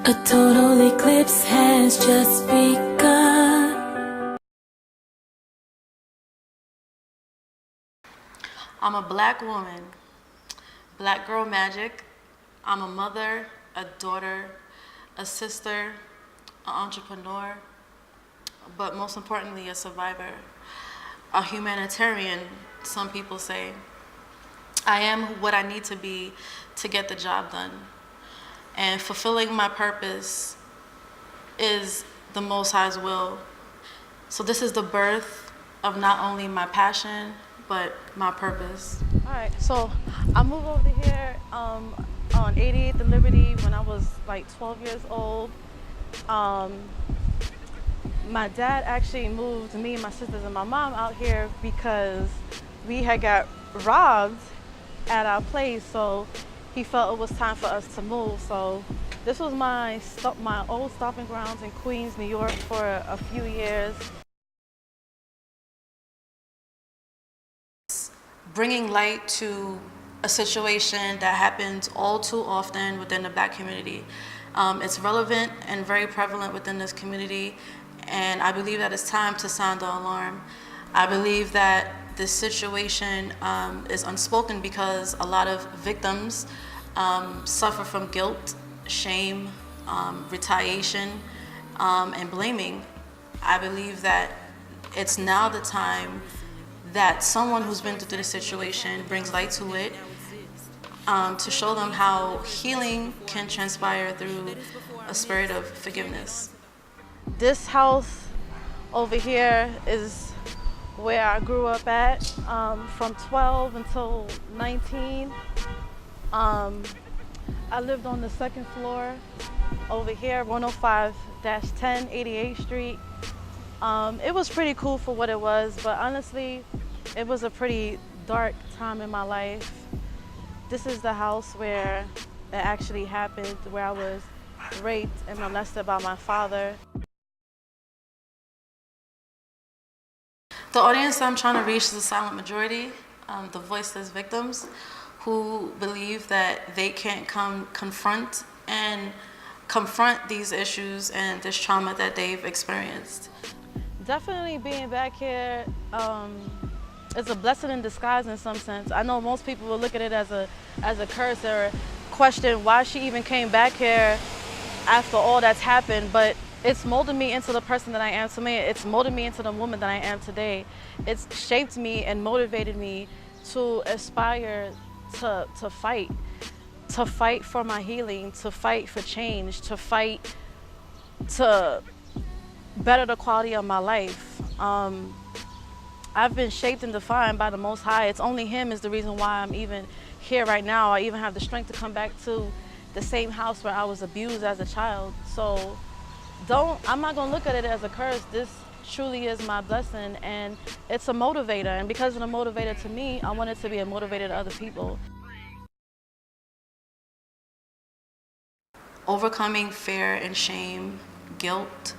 A total eclipse has just begun. I'm a black woman, black girl magic. I'm a mother, a daughter, a sister, an entrepreneur, but most importantly, a survivor, a humanitarian, some people say. I am what I need to be to get the job done. And fulfilling my purpose is the Most High's will. So this is the birth of not only my passion, but my purpose. All right, so I moved over here on 88th and Liberty when I was like 12 years old. My dad actually moved me and my sisters and my mom out here because we had got robbed at our place, so he felt it was time for us to move. So this was my old stomping grounds in Queens, New York for a few years. Bringing light to a situation that happens all too often within the black community. It's relevant and very prevalent within this community, and I believe that it's time to sound the alarm. I believe that this situation is unspoken because a lot of victims suffer from guilt, shame, retaliation, and blaming. I believe that it's now the time that someone who's been through this situation brings light to it, to show them how healing can transpire through a spirit of forgiveness. This house over here is where I grew up at from 12 until 19. I lived on the second floor over here, 105-10, 88th Street. It was pretty cool for what it was, but honestly, it was a pretty dark time in my life. This is the house where it actually happened, where I was raped and molested by my father. The audience I'm trying to reach is the silent majority, the voiceless victims who believe that they can't confront these issues and this trauma that they've experienced. Definitely being back here is a blessing in disguise in some sense. I know most people will look at it as a curse or question why she even came back here after all that's happened, but it's molded me into the person that I am today. It's molded me into the woman that I am today. It's shaped me and motivated me to aspire to fight for my healing, to fight for change, to fight to better the quality of my life. I've been shaped and defined by the Most High. It's only Him is the reason why I'm even here right now. I even have the strength to come back to the same house where I was abused as a child. So I'm not gonna look at it as a curse. This truly is my blessing, and it's a motivator. And because it's a motivator to me, I want it to be a motivator to other people. Overcoming fear and shame, guilt,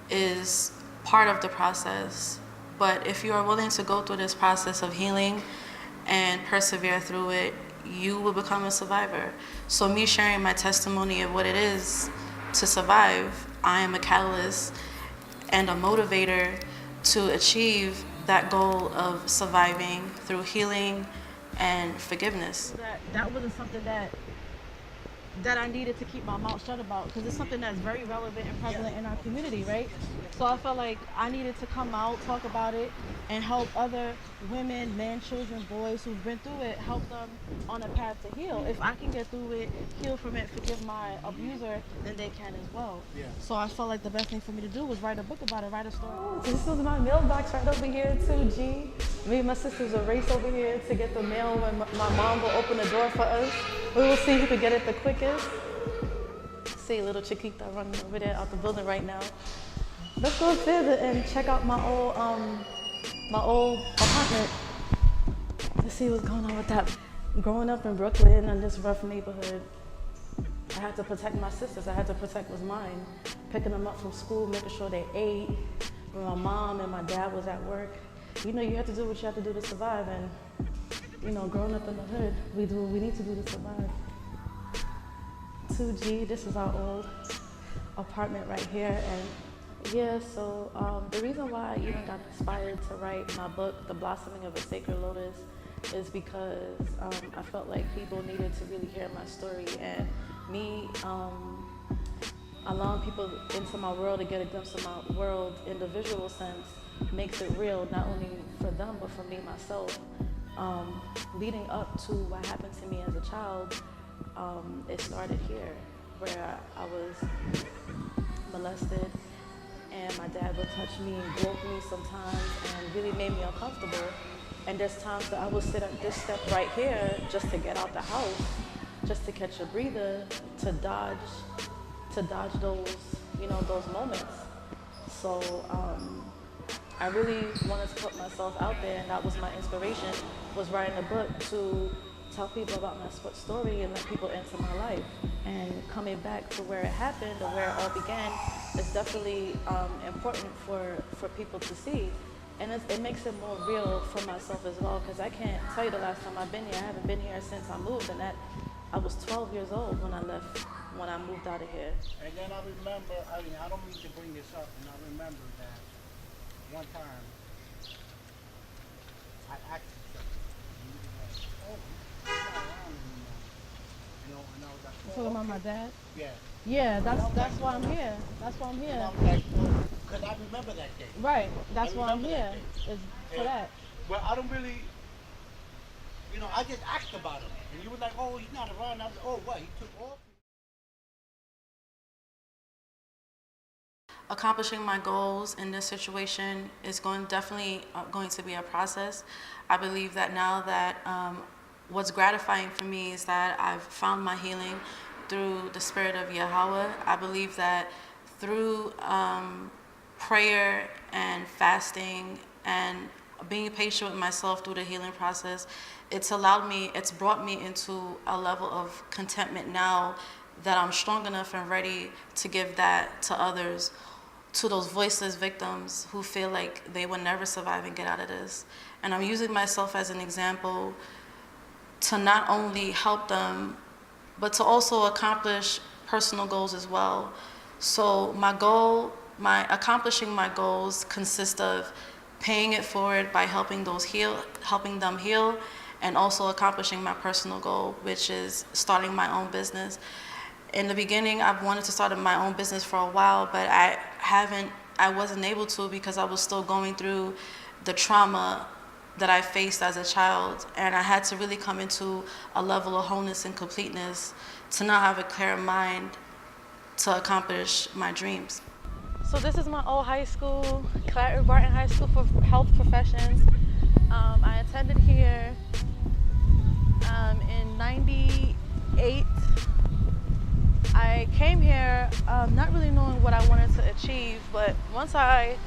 is part of the process. But if you are willing to go through this process of healing and persevere through it, you will become a survivor. So me sharing my testimony of what it is to survive, I am a catalyst and a motivator to achieve that goal of surviving through healing and forgiveness. That wasn't something that I needed to keep my mouth shut about, because it's something that's very relevant and prevalent in our community, right? So I felt like I needed to come out, talk about it, and help other women, men, children, boys who've been through it, help them on a path to heal. If I can get through it, heal from it, forgive my abuser, then they can as well. Yeah. So I felt like the best thing for me to do was write a book about it, write a story. This is my mailbox right over here too, G. Me and my sisters will race over here to get the mail when my mom will open the door for us. We will see who can get it the quickest. See little Chiquita running over there out the building right now. Let's go upstairs and check out my old apartment. Let's see what's going on with that. Growing up in Brooklyn in this rough neighborhood, I had to protect my sisters. I had to protect what's mine. Picking them up from school, making sure they ate. When my mom and my dad was at work, you know, you have to do what you have to do to survive. And you know, growing up in the hood, we do what we need to do to survive. 2G. This is our old apartment right here. And yeah, so the reason why I even got inspired to write my book, The Blossoming of a Sacred Lotus, is because I felt like people needed to really hear my story, and me allowing people into my world to get a glimpse of my world in the visual sense makes it real, not only for them but for me myself. Leading up to what happened to me as a child, it started here, where I was molested, and my dad would touch me and grope me sometimes and really made me uncomfortable. And there's times that I would sit at this step right here just to get out the house, just to catch a breather, to dodge those, those moments. So I really wanted to put myself out there, and that was my inspiration, was writing a book to tell people about my story and let people into my life. And coming back to where it happened or where it all began is definitely important for people to see. And it makes it more real for myself as well, because I can't tell you the last time I've been here. I haven't been here since I moved, and I was 12 years old when I moved out of here. And then I remember, I don't mean to bring this up, and I remember that one time I asked you something, and you were like, oh, he's not around anymore. And I was like, oh, Talking about my dad? yeah. Yeah, that's why I'm here. That's why I'm And here. I was like, well, because I remember that day. Right, that's why I'm remember here, that day. is for And- that. Well, I don't really, I just asked about him. And you were like, oh, he's not around. I was like, oh, what, he took off? Accomplishing my goals in this situation is definitely going to be a process. I believe that now that what's gratifying for me is that I've found my healing through the spirit of Yahweh. I believe that through prayer and fasting and being patient with myself through the healing process, it's brought me into a level of contentment now that I'm strong enough and ready to give that to others, to those voiceless victims who feel like they will never survive and get out of this. And I'm using myself as an example to not only help them, but to also accomplish personal goals as well. So accomplishing my goals consist of paying it forward by helping them heal, and also accomplishing my personal goal, which is starting my own business. In the beginning, I've wanted to start my own business for a while, but I wasn't able to because I was still going through the trauma that I faced as a child. And I had to really come into a level of wholeness and completeness to now have a clear mind to accomplish my dreams. So this is my old high school, Clark Barton High School for Health Professions. I attended here in '98. I came here not really knowing what I wanted to achieve, but once I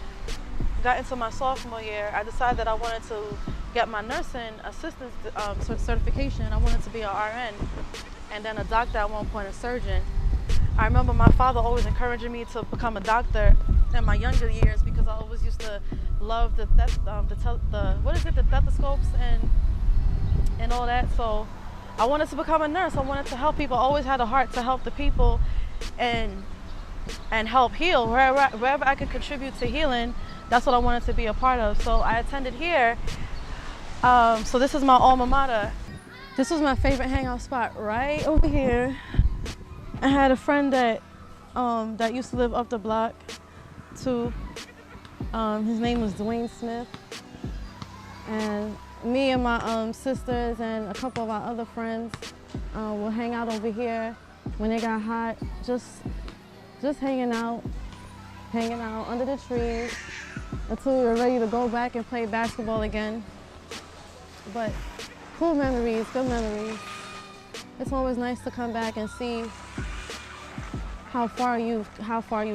got into my sophomore year, I decided that I wanted to get my nursing assistant certification. I wanted to be an RN, and then a doctor at one point, a surgeon. I remember my father always encouraging me to become a doctor in my younger years because I always used to love the stethoscopes and all that. So I wanted to become a nurse. I wanted to help people. I always had a heart to help the people and help heal. Wherever I could contribute to healing, that's what I wanted to be a part of. So I attended here. So this is my alma mater. This was my favorite hangout spot right over here. I had a friend that used to live up the block too. His name was Dwayne Smith. And me and my sisters and a couple of our other friends will hang out over here when it got hot, just hanging out under the trees until we were ready to go back and play basketball again. But cool memories, good memories. It's always nice to come back and see how far you've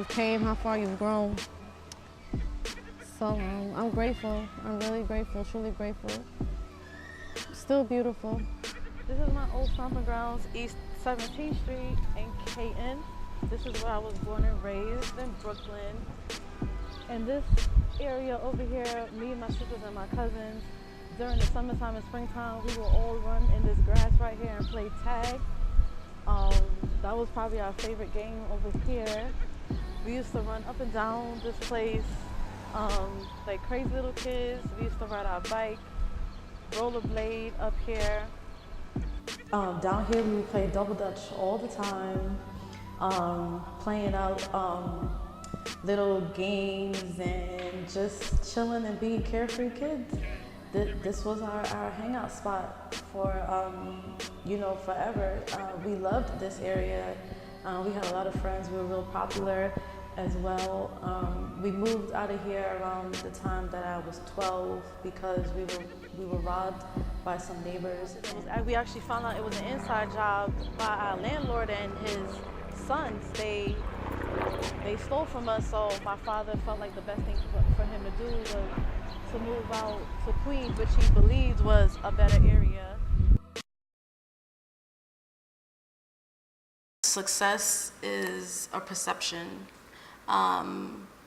came, how far you've grown. So I'm grateful. I'm really grateful, truly grateful. Still beautiful. This is my old stomping grounds, East 17th Street in Caton. This is where I was born and raised in Brooklyn. And this area over here, me and my sisters and my cousins, during the summertime and springtime, we will all run in this grass right here and play tag. Um, that was probably our favorite game over here. We used to run up and down this place like crazy little kids. We used to ride our bike, rollerblade up here. Down here we would play double dutch all the time, playing out little games and just chilling and being carefree kids. This was our hangout spot for, forever. We loved this are. We had a lot of friends. We were real popular as well. We moved out of here around the time that I was 12 because we were robbed by some neighbors. We actually found out it was an inside job by our landlord and his sons. They stole from us, so my father felt like the best thing for him to do was to move out to Queens, which he believed was a better area. Success is a perception.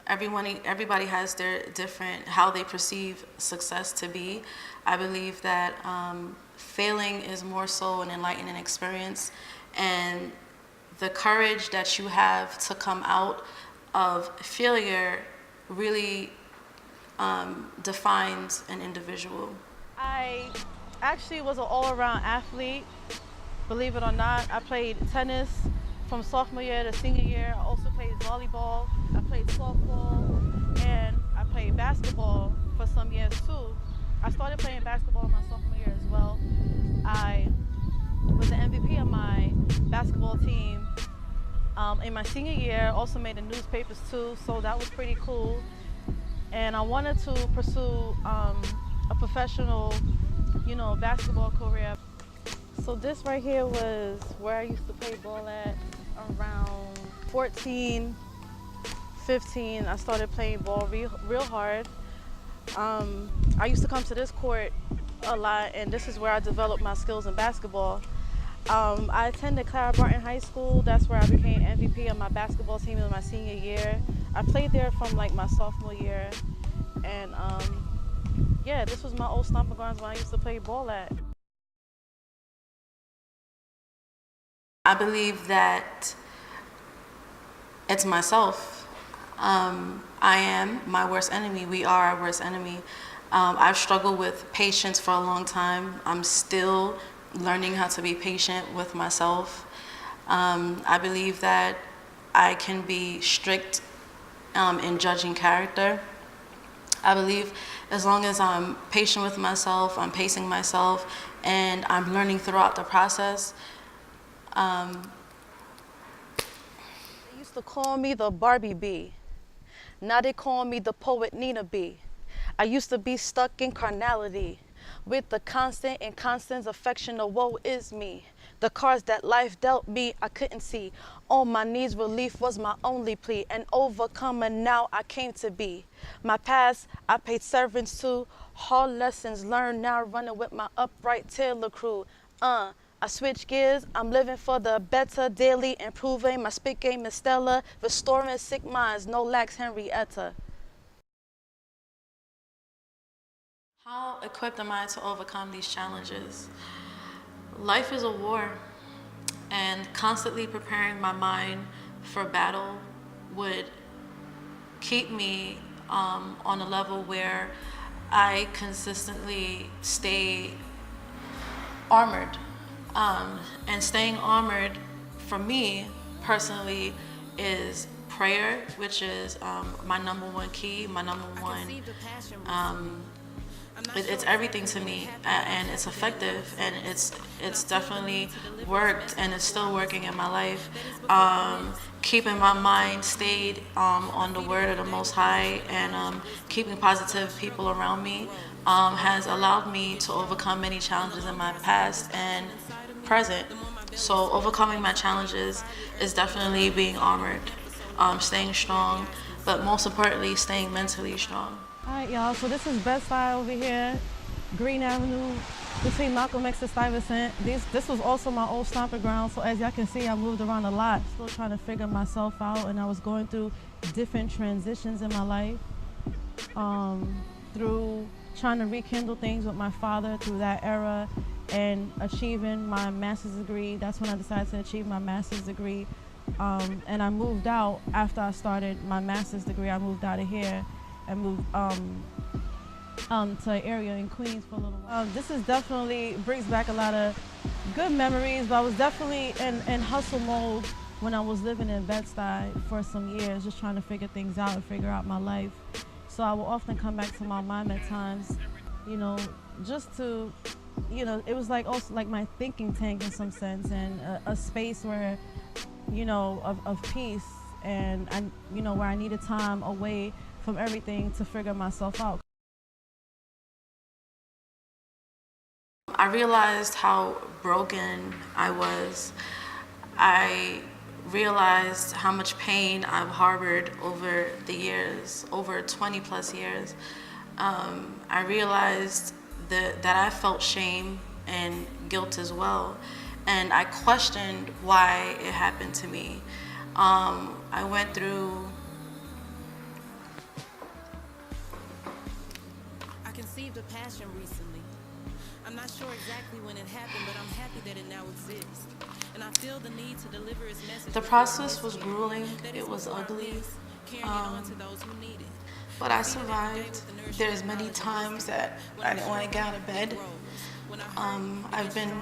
Everybody has their different, how they perceive success to be. I believe that failing is more so an enlightening experience, and the courage that you have to come out of failure really defines an individual. I actually was an all-around athlete, believe it or not. I played tennis from sophomore year to senior year. I also played volleyball, I played softball, and I played basketball for some years too. I started playing basketball my sophomore year as well. I was the MVP of my basketball team in my senior year. Also made the newspapers too, so that was pretty cool. And I wanted to pursue a professional, basketball career. So this right here was where I used to play ball at around 14, 15. I started playing ball real hard. I used to come to this court a lot, and this is where I developed my skills in basketball. I attended Clara Barton High School. That's where I became MVP of my basketball team in my senior year. I played there from like my sophomore year. And yeah, this was my old stomping grounds when I used to play ball at. I believe that it's myself. I am my worst enemy. We are our worst enemy. I've struggled with patience for a long time. I'm still learning how to be patient with myself. I believe that I can be strict in judging character. I believe as long as I'm patient with myself, I'm pacing myself, and I'm learning throughout the process. They used to call me the Barbie bee. Now they call me the poet Nina B. I used to be stuck in carnality with the constant and constant's affection of woe is me. The cards that life dealt me, I couldn't see. On my knees, relief was my only plea. An overcomer now I came to be. My past, I paid servants to. Hard lessons learned now, running with my upright tailor crew. I switch gears, I'm living for the better, daily improving. My spit game is stellar, restoring sick minds, no lacks Henrietta. How equipped am I to overcome these challenges? Life is a war, and constantly preparing my mind for battle would keep me on a level where I consistently stay armored. And staying armored for me personally is prayer, which is my number one key, my number one. It's everything to me, and it's effective, and it's definitely worked, and it's still working in my life. Keeping my mind stayed on the word of the Most High, and keeping positive people around me has allowed me to overcome many challenges in my past and present. So overcoming my challenges is definitely being armored, staying strong, but most importantly, staying mentally strong. All right, y'all, so this is Bed-Stuy over here, Green Avenue, between Malcolm X and Stuyvesant. This was also my old stomping ground, so as y'all can see, I moved around a lot, still trying to figure myself out, and I was going through different transitions in my life, through trying to rekindle things with my father through that era, and achieving my master's degree. That's when I decided to achieve my master's degree. And I moved out after I started my master's degree. I moved out of here and moved to an area in Queens for a little while. This is definitely brings back a lot of good memories, but I was definitely in hustle mode when I was living in Bed-Stuy for some years, just trying to figure things out and figure out my life. So I will often come back to my mom at times, you know, just to, you know, it was like also like my thinking tank in some sense, and a space where, you know, of peace, and you know, where I needed time away from everything to figure myself out. I realized how broken I was. I realized how much pain I've harbored over the years, over 20 plus years. I realized that I felt shame and guilt as well. And I questioned why it happened to me. I went through I conceived a passion recently. I'm not sure exactly when it happened, but I'm happy that it now exists. And I feel the need to deliver its message. the process was grueling, it was ugly, but I survived. There's many times that I didn't want to get out of bed. I've been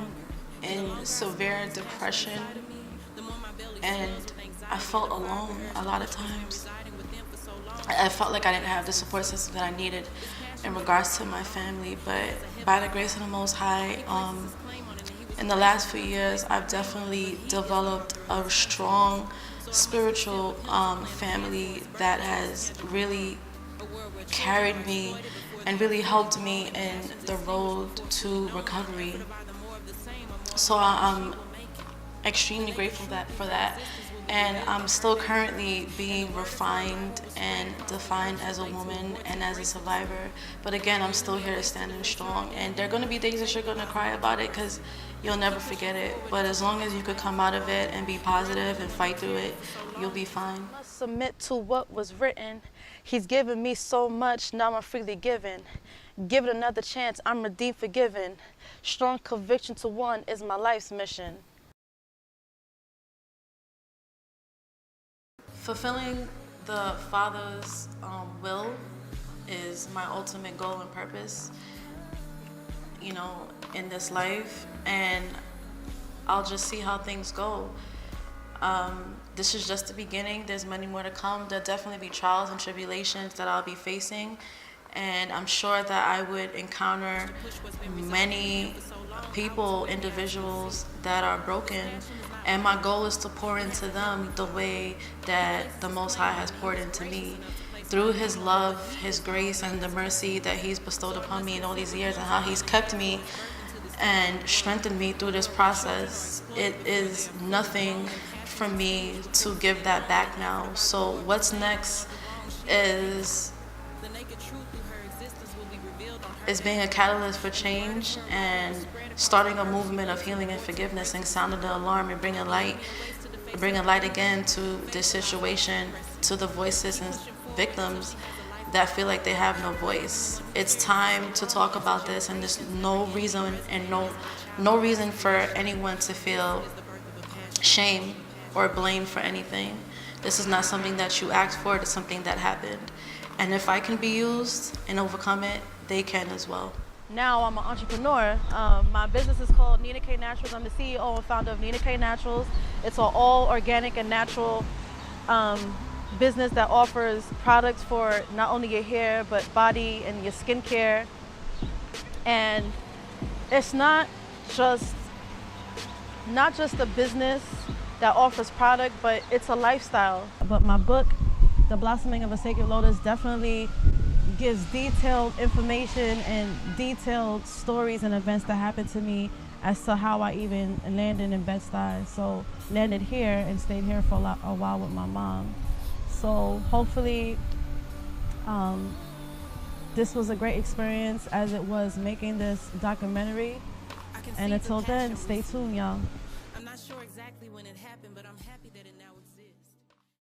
in severe depression, and I felt alone a lot of times. I felt like I didn't have the support system that I needed in regards to my family, but by the grace of the Most High, in the last few years, I've definitely developed a strong spiritual family that has really carried me and really helped me in the road to recovery. So I'm extremely grateful for that. And I'm still currently being refined and defined as a woman and as a survivor. But again, I'm still here standing strong. And there are going to be days that you're going to cry about it because you'll never forget it. But as long as you could come out of it and be positive and fight through it, you'll be fine. I must submit to what was written. He's given me so much, now I'm freely given. Give it another chance, I'm redeemed, forgiven. Strong conviction to one is my life's mission. Fulfilling the Father's will is my ultimate goal and purpose, you know, in this life, and I'll just see how things go. This is just the beginning. There's many more to come. There'll definitely be trials and tribulations that I'll be facing, and I'm sure that I would encounter many people, individuals that are broken, and my goal is to pour into them the way that the Most High has poured into me through His love, His grace, and the mercy that He's bestowed upon me in all these years, and how He's kept me and strengthened me through this process. It is nothing for me to give that back now. So what's next is being a catalyst for change and starting a movement of healing and forgiveness, and sounding the alarm and bringing light again to this situation, to the voiceless and victims that feel like they have no voice. It's time to talk about this, and there's no reason and no reason for anyone to feel shame or blame for anything. This is not something that you asked for, it's something that happened. And if I can be used and overcome it, they can as well. Now I'm an entrepreneur. My business is called Nina K Naturals. I'm the CEO and founder of Nina K Naturals. It's an all organic and natural business that offers products for not only your hair, but body and your skincare. And it's not just a business that offers product, but it's a lifestyle. But my book, The Blossoming of a Sacred Lotus, definitely gives detailed information and detailed stories and events that happened to me as to how I even landed in Bed-Stuy. So landed here and stayed here for a while with my mom. So hopefully this was a great experience, as it was making this documentary. And until then, stay tuned, y'all. I'm not sure exactly when it happened, but I'm